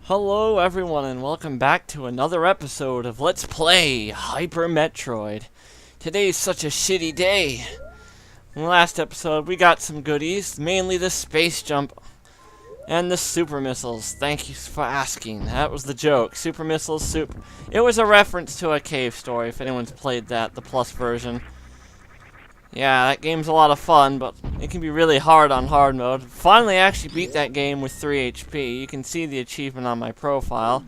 Hello everyone and welcome back to another episode of Let's Play Hyper Metroid. Today's such a shitty day. In the last episode we got some goodies, mainly the space jump and the super missiles. Thank you for asking. That was the joke. Super missiles, It was a reference to a cave story if anyone's played that, the plus version. Yeah, that game's a lot of fun, but it can be really hard on hard mode. Finally, I actually beat that game with 3 HP. You can see the achievement on my profile.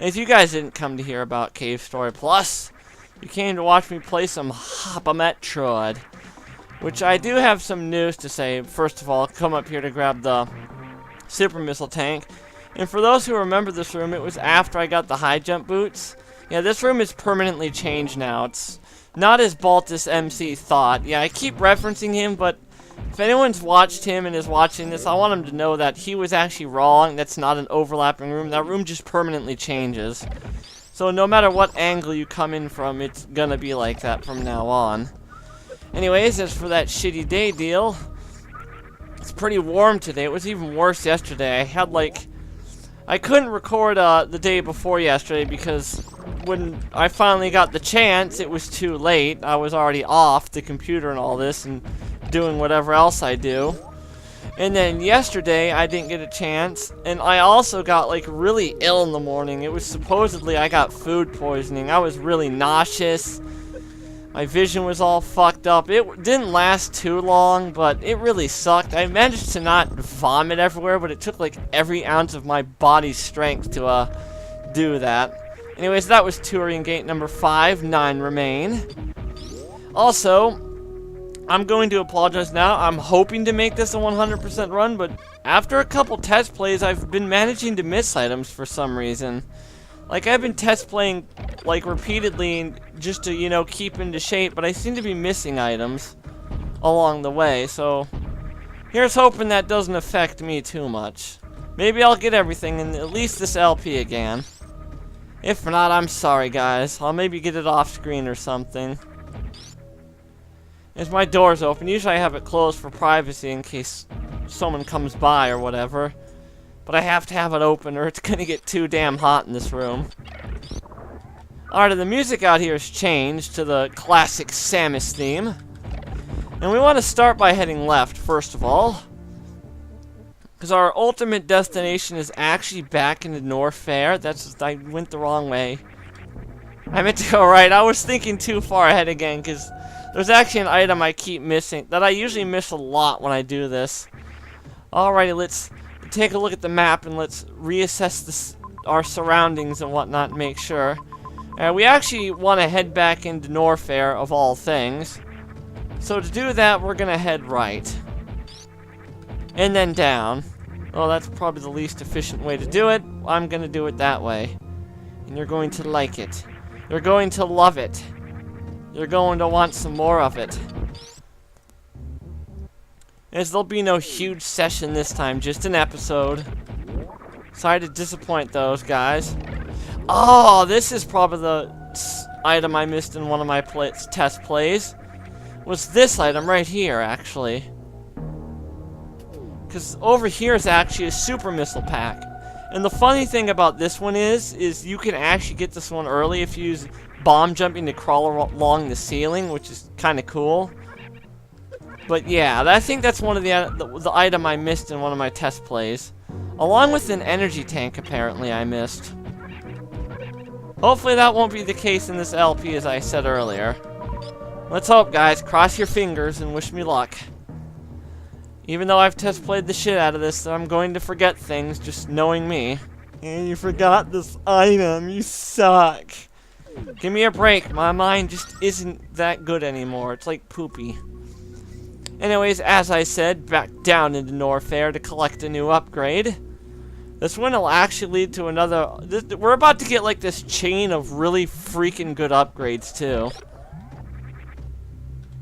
And if you guys didn't come to hear about Cave Story Plus, you came to watch me play some Hyper Metroid, which I do have some news to say. First of all, come up here to grab the super missile tank. And for those who remember this room, it was after I got the high jump boots. Yeah, this room is permanently changed now. It's not as Baltus MC thought. Yeah, I keep referencing him, but if anyone's watched him and is watching this, I want him to know that he was actually wrong. That's not an overlapping room. That room just permanently changes. So no matter what angle you come in from, it's gonna be like that from now on. Anyways, as for that shitty day deal, it's pretty warm today. It was even worse yesterday. I couldn't record the day before yesterday because when I finally got the chance, it was too late. I was already off the computer and all this and doing whatever else I do. And then yesterday, I didn't get a chance. And I also got like really ill in the morning. It was supposedly I got food poisoning. I was really nauseous. My vision was all fucked up. It didn't last too long, but it really sucked. I managed to not vomit everywhere, but it took like every ounce of my body's strength to do that. Anyways, that was touring gate number 5. 9 remain. Also, I'm going to apologize now. I'm hoping to make this a 100% run, but after a couple test plays, I've been managing to miss items for some reason. Like, I've been test playing, like, repeatedly just to, you know, keep into shape, but I seem to be missing items along the way, so here's hoping that doesn't affect me too much. Maybe I'll get everything in at least this LP again. If not, I'm sorry, guys. I'll maybe get it off screen or something. As my door's open, usually I have it closed for privacy in case someone comes by or whatever. But I have to have it open or it's gonna get too damn hot in this room. Alright, the music out here has changed to the classic Samus theme. And we want to start by heading left, first of all. Because our ultimate destination is actually back into North Fair. I went the wrong way. I meant to go right. I was thinking too far ahead again because there's actually an item I keep missing that I usually miss a lot when I do this. Alrighty, let's take a look at the map and let's reassess our surroundings and whatnot and make sure. We actually want to head back into North Fair of all things. So to do that, we're going to head right. And then down. Well, that's probably the least efficient way to do it. I'm going to do it that way. And you're going to like it. You're going to love it. You're going to want some more of it. As there'll be no huge session this time, just an episode. Sorry to disappoint those guys. Oh, this is probably the item I missed in one of my test plays. Was this item right here, actually. Because over here is actually a super missile pack. And the funny thing about this one is you can actually get this one early if you use bomb jumping to crawl along the ceiling, which is kind of cool. But yeah, I think that's one of the item I missed in one of my test plays. Along with an energy tank, apparently, I missed. Hopefully that won't be the case in this LP, as I said earlier. Let's hope, guys. Cross your fingers and wish me luck. Even though I've test played the shit out of this, I'm going to forget things, just knowing me. And you forgot this item. You suck. Give me a break. My mind just isn't that good anymore. It's like poopy. Anyways, as I said, back down into North Fair to collect a new upgrade. This one will actually lead to another... we're about to get like this chain of really freaking good upgrades too.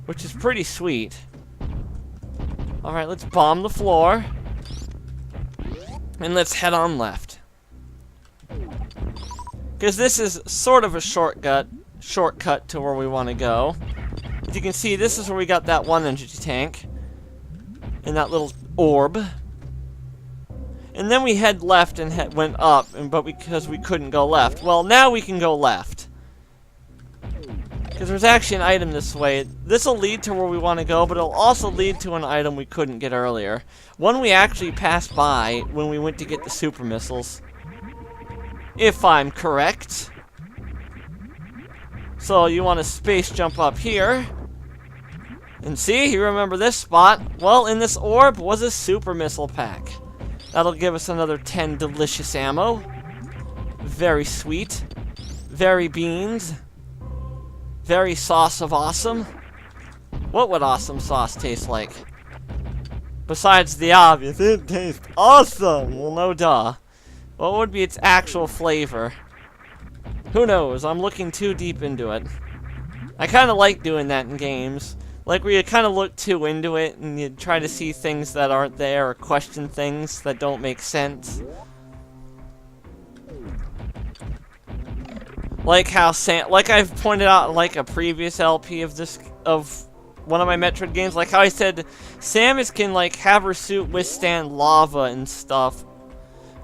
Which is pretty sweet. Alright, let's bomb the floor. And let's head on left. Because this is sort of a shortcut to where we want to go. As you can see, this is where we got that one energy tank. And that little orb. And then we head left and went up, but because we couldn't go left. Well, now we can go left. Because there's actually an item this way. This will lead to where we want to go, but it'll also lead to an item we couldn't get earlier. One we actually passed by when we went to get the super missiles. If I'm correct. So you want to space jump up here. And see, you remember this spot? Well, in this orb was a super missile pack. That'll give us another 10 delicious ammo. Very sweet. Very beans. Very sauce of awesome. What would awesome sauce taste like? Besides the obvious, it tastes awesome! Well, no duh. What would be its actual flavor? Who knows? I'm looking too deep into it. I kind of like doing that in games. Like where you kind of look too into it and you try to see things that aren't there or question things that don't make sense. Like how like I've pointed out in like a previous LP of one of my Metroid games, like how I said Samus can like have her suit withstand lava and stuff.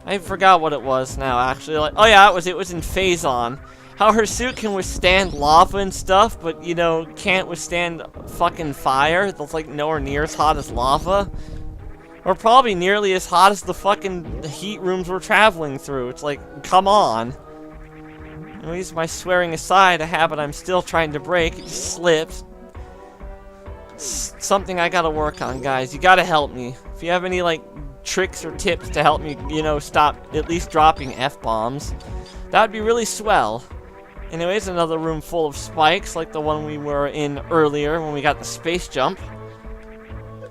I forgot what it was now actually. Like, oh yeah, it was in Phazon. How her suit can withstand lava and stuff, but, you know, can't withstand fucking fire that's, like, nowhere near as hot as lava. Or probably nearly as hot as the fucking heat rooms we're traveling through. It's like, come on. Anyways, my swearing aside, a habit I'm still trying to break. It just slipped. Something I gotta work on, guys. You gotta help me. If you have any, like, tricks or tips to help me, you know, stop at least dropping F-bombs, that'd be really swell. Anyways, another room full of spikes, like the one we were in earlier when we got the space jump.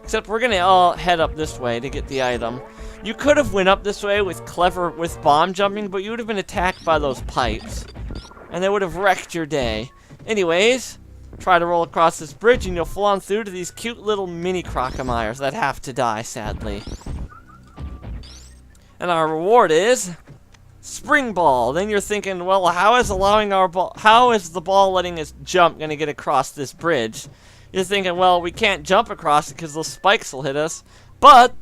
Except we're gonna all head up this way to get the item. You could have went up this way with bomb jumping, but you would have been attacked by those pipes. And they would have wrecked your day. Anyways, try to roll across this bridge and you'll fall on through to these cute little mini crocomires that have to die, sadly. And our reward is spring ball. Then you're thinking, well, how is the ball letting us jump gonna get across this bridge? You're thinking, well, we can't jump across it because those spikes will hit us. But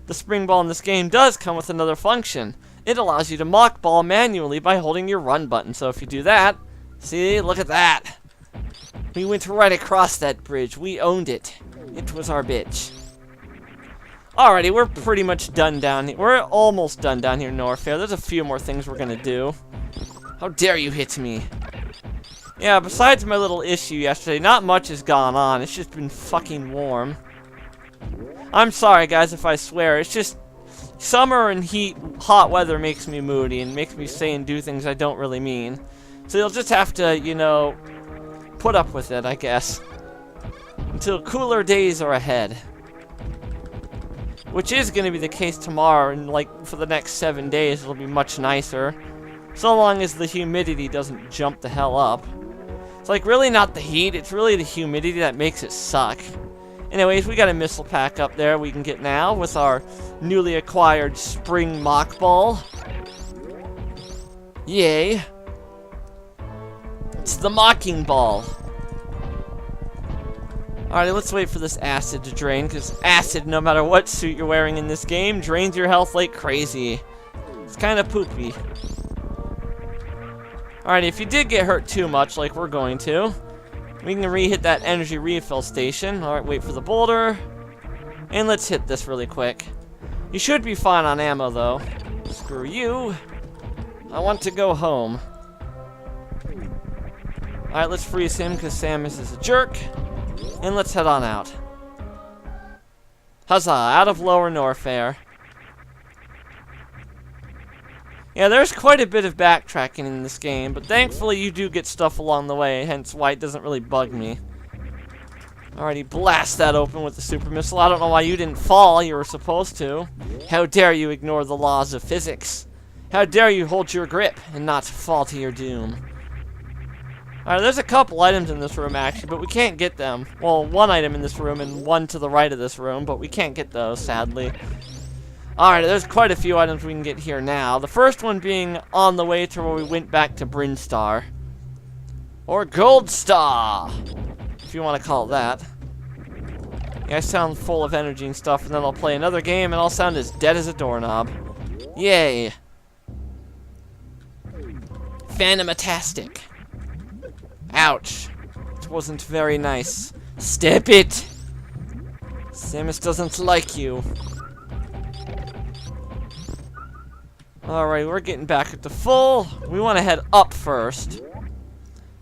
the spring ball in this game does come with another function. It allows you to mock ball manually by holding your run button. So if you do that, see, look at that. We went right across that bridge. We owned it. It was our bitch. Alrighty, we're pretty much done down here. We're almost done down here in Norfair. There's a few more things we're gonna do. How dare you hit me? Yeah, besides my little issue yesterday, not much has gone on. It's just been fucking warm. I'm sorry, guys, if I swear. It's just summer and hot weather makes me moody and makes me say and do things I don't really mean. So you'll just have to, you know, put up with it, I guess. Until cooler days are ahead. Which is going to be the case tomorrow, and like for the next 7 days it'll be much nicer. So long as the humidity doesn't jump the hell up. It's like really not the heat, it's really the humidity that makes it suck. Anyways, we got a missile pack up there we can get now with our newly acquired spring mock ball. Yay. It's the mocking ball. Alright, let's wait for this acid to drain, because acid, no matter what suit you're wearing in this game, drains your health like crazy. It's kind of poopy. Alright, if you did get hurt too much, like we're going to, we can re-hit that energy refill station. Alright, wait for the boulder. And let's hit this really quick. You should be fine on ammo, though. Screw you. I want to go home. Alright, let's freeze him, because Samus is a jerk. And let's head on out. Huzzah, out of Lower Norfair. Yeah, there's quite a bit of backtracking in this game, but thankfully you do get stuff along the way, hence why it doesn't really bug me. Alrighty, blast that open with the super missile. I don't know why you didn't fall, you were supposed to. How dare you ignore the laws of physics? How dare you hold your grip and not fall to your doom? Alright, there's a couple items in this room, actually, but we can't get them. Well, one item in this room and one to the right of this room, but we can't get those, sadly. Alright, there's quite a few items we can get here now. The first one being on the way to where we went back to Brinstar. Or Gold Star, if you want to call it that. Yeah, I sound full of energy and stuff, and then I'll play another game, and I'll sound as dead as a doorknob. Yay. Phantomatastic. Ouch. It wasn't very nice. Step it! Samus doesn't like you. Alright, we're getting back at the full. We want to head up first.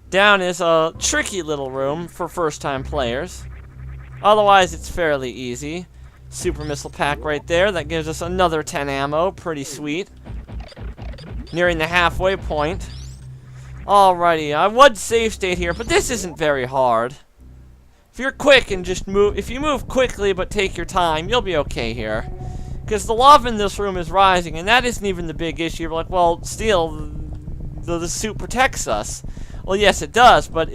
Down is a tricky little room for first-time players. Otherwise, it's fairly easy. Super missile pack right there. That gives us another 10 ammo. Pretty sweet. Nearing the halfway point. Alrighty, I would save state here, but this isn't very hard. If you're quick and just move, if you move quickly but take your time, you'll be okay here. Because the lava in this room is rising, and that isn't even the big issue. You're like, well, Steel, the suit protects us. Well, yes, it does, but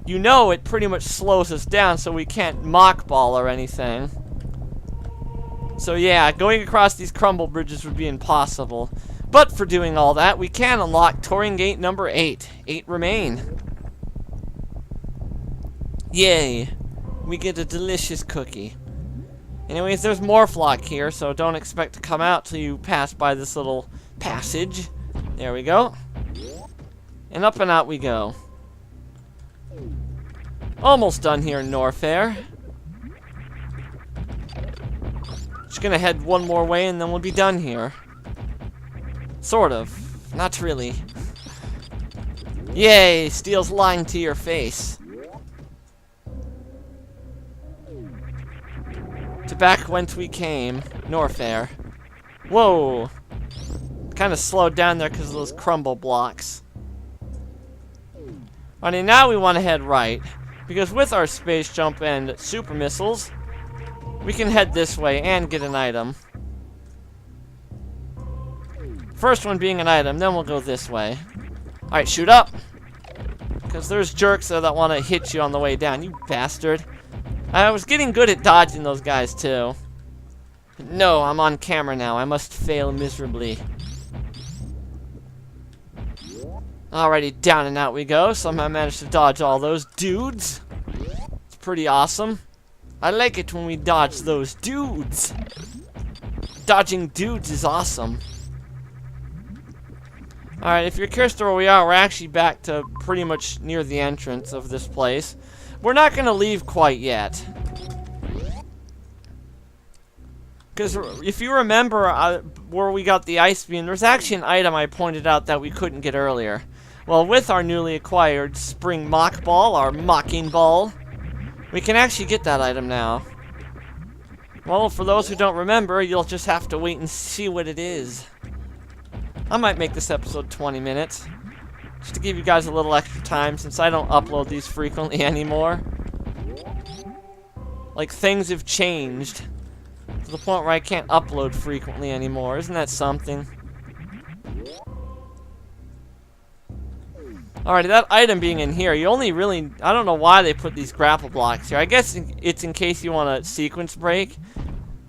you know it pretty much slows us down, so we can't mock ball or anything. So yeah, going across these crumble bridges would be impossible. But for doing all that, we can unlock Touring Gate number 8. 8 remain. Yay. We get a delicious cookie. Anyways, there's more flock here, so don't expect to come out till you pass by this little passage. There we go. And up and out we go. Almost done here in Norfair. Just gonna head one more way and then we'll be done here. Sort of. Not really. Yay! Steel's lying to your face. To back whence we came. Norfair. Whoa! Kind of slowed down there because of those crumble blocks. Alright, now we want to head right. Because with our space jump and super missiles, we can head this way and get an item. First one being an item, then we'll go this way. Alright, shoot up! Because there's jerks there that want to hit you on the way down, you bastard. I was getting good at dodging those guys too. But no, I'm on camera now. I must fail miserably. Alrighty, down and out we go. Somehow managed to dodge all those dudes. It's pretty awesome. I like it when we dodge those dudes. Dodging dudes is awesome. Alright, if you're curious to where we are, we're actually back to pretty much near the entrance of this place. We're not going to leave quite yet. Because if you remember where we got the ice beam, there's actually an item I pointed out that we couldn't get earlier. Well, with our newly acquired Spring Mock Ball, our Mocking Ball, we can actually get that item now. Well, for those who don't remember, you'll just have to wait and see what it is. I might make this episode 20 minutes. Just to give you guys a little extra time since I don't upload these frequently anymore. Like, things have changed to the point where I can't upload frequently anymore. Isn't that something? Alright, that item being in here, you only really... I don't know why they put these grapple blocks here. I guess it's in case you want a sequence break.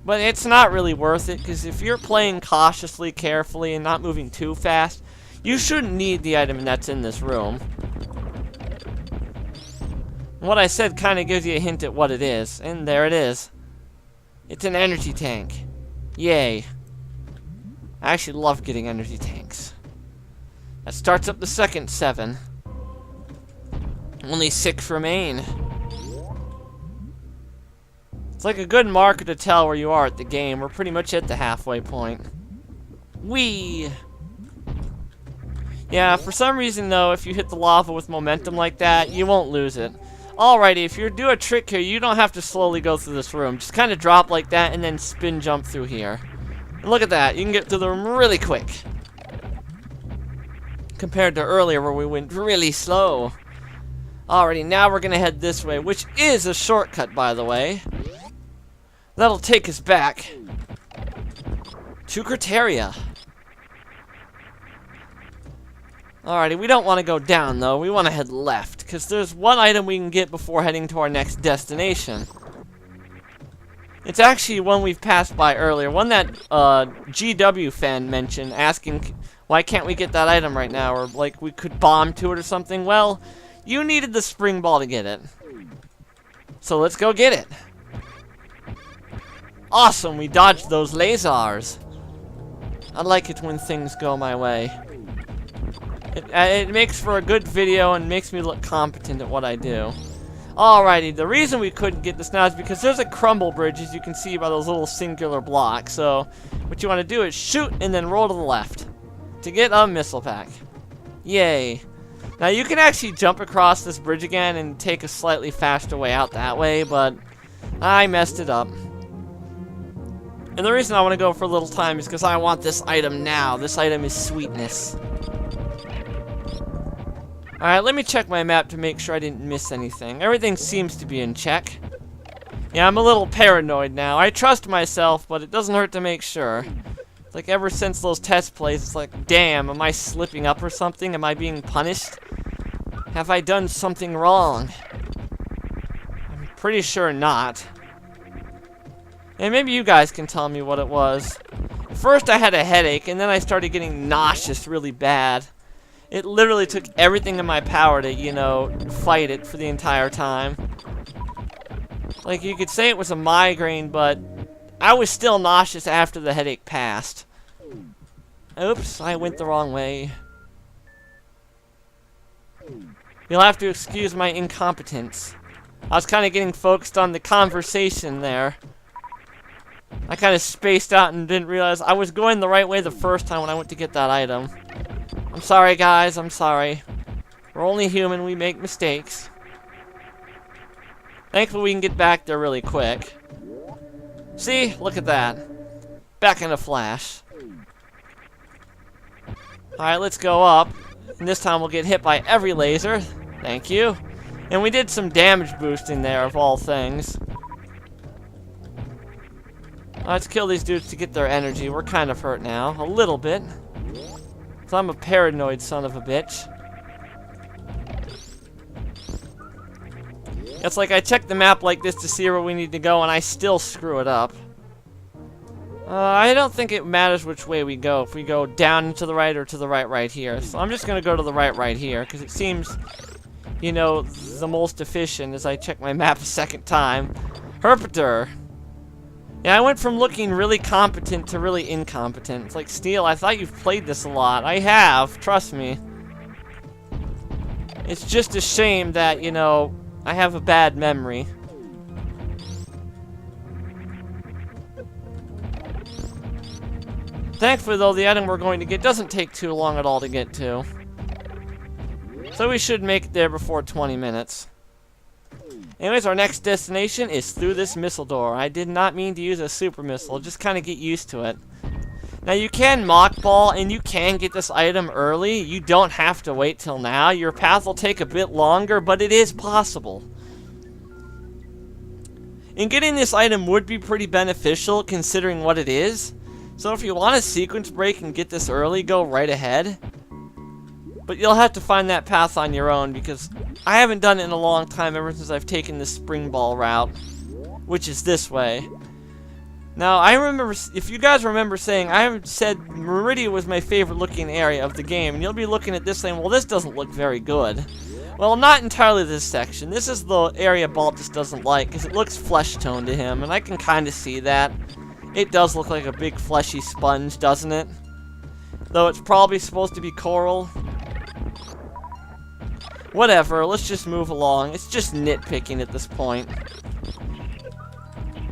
But it's not really worth it, because if you're playing cautiously, carefully, and not moving too fast, you shouldn't need the item that's in this room. What I said kind of gives you a hint at what it is. And there it is. It's an energy tank. Yay. I actually love getting energy tanks. That starts up the second 7. Only 6 remain. It's like a good marker to tell where you are at the game. We're pretty much at the halfway point. Whee! Yeah, for some reason though, if you hit the lava with momentum like that, you won't lose it. Alrighty, if you do a trick here, you don't have to slowly go through this room. Just kind of drop like that and then spin jump through here. And look at that, you can get through the room really quick. Compared to earlier where we went really slow. Alrighty, now we're gonna head this way, which is a shortcut, by the way. That'll take us back to Criteria. Alrighty, we don't want to go down, though. We want to head left, because there's one item we can get before heading to our next destination. It's actually one we've passed by earlier. One that GW fan mentioned, asking why can't we get that item right now, or like we could bomb to it or something. Well, you needed the spring ball to get it. So let's go get it. Awesome, we dodged those lasers. I like it when things go my way. It makes for a good video and makes me look competent at what I do. Alrighty, the reason we couldn't get this now is because there's a crumble bridge, as you can see by those little singular blocks. So, what you want to do is shoot and then roll to the left to get a missile pack. Yay. Now, you can actually jump across this bridge again and take a slightly faster way out that way, but I messed it up. And the reason I want to go for a little time is because I want this item now. This item is sweetness. Alright, let me check my map to make sure I didn't miss anything. Everything seems to be in check. Yeah, I'm a little paranoid now. I trust myself, but it doesn't hurt to make sure. Like, ever since those test plays, it's like, damn, am I slipping up or something? Am I being punished? Have I done something wrong? I'm pretty sure not. And maybe you guys can tell me what it was. First I had a headache, and then I started getting nauseous really bad. It literally took everything in my power to, you know, fight it for the entire time. Like, you could say it was a migraine, but I was still nauseous after the headache passed. Oops, I went the wrong way. You'll have to excuse my incompetence. I was kind of getting focused on the conversation there. I kind of spaced out and didn't realize I was going the right way the first time when I went to get that item. I'm sorry, guys. I'm sorry. We're only human. We make mistakes. Thankfully, we can get back there really quick. See? Look at that. Back in a flash. Alright, let's go up. And this time we'll get hit by every laser. Thank you. And we did some damage boosting there, of all things. Let's kill these dudes to get their energy. We're kind of hurt now. A little bit. So I'm a paranoid son of a bitch. It's like I check the map like this to see where we need to go, and I still screw it up. I don't think it matters which way we go. If we go down and to the right or to the right here. So I'm just going to go to the right here, because it seems, you know, the most efficient as I check my map a second time. Herpeter. Yeah, I went from looking really competent to really incompetent. It's like, Steel, I thought you've played this a lot. I have, trust me. It's just a shame that, you know, I have a bad memory. Thankfully, though, the item we're going to get doesn't take too long at all to get to. So we should make it there before 20 minutes. Anyways, our next destination is through this missile door. I did not mean to use a super missile, just kind of get used to it. Now, you can mock ball, and you can get this item early. You don't have to wait till now. Your path will take a bit longer, but it is possible. And getting this item would be pretty beneficial, considering what it is. So if you want a sequence break and get this early, go right ahead. But you'll have to find that path on your own, because I haven't done it in a long time, ever since I've taken the spring ball route, which is this way. Now, I remember, if you guys remember saying, I said Meridia was my favorite looking area of the game, and you'll be looking at this saying, well, this doesn't look very good. Well, not entirely this section. This is the area Baltus doesn't like, because it looks flesh toned to him, and I can kind of see that. It does look like a big fleshy sponge, doesn't it? Though it's probably supposed to be coral. Whatever, let's just move along. It's just nitpicking at this point.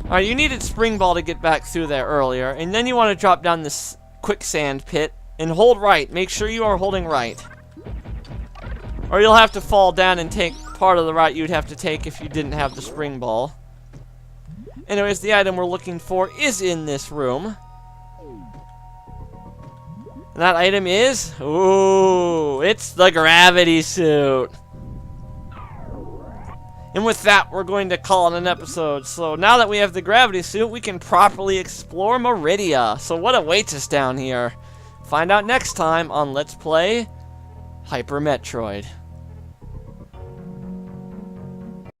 Alright, you needed spring ball to get back through there earlier, and then you want to drop down this quicksand pit and hold right. Make sure you are holding right. Or you'll have to fall down and take part of the route you'd have to take if you didn't have the spring ball. Anyways, the item we're looking for is in this room. And that item is... ooh, it's the gravity suit. And with that, we're going to call it an episode. So now that we have the gravity suit, we can properly explore Meridia. So what awaits us down here? Find out next time on Let's Play Hyper Metroid.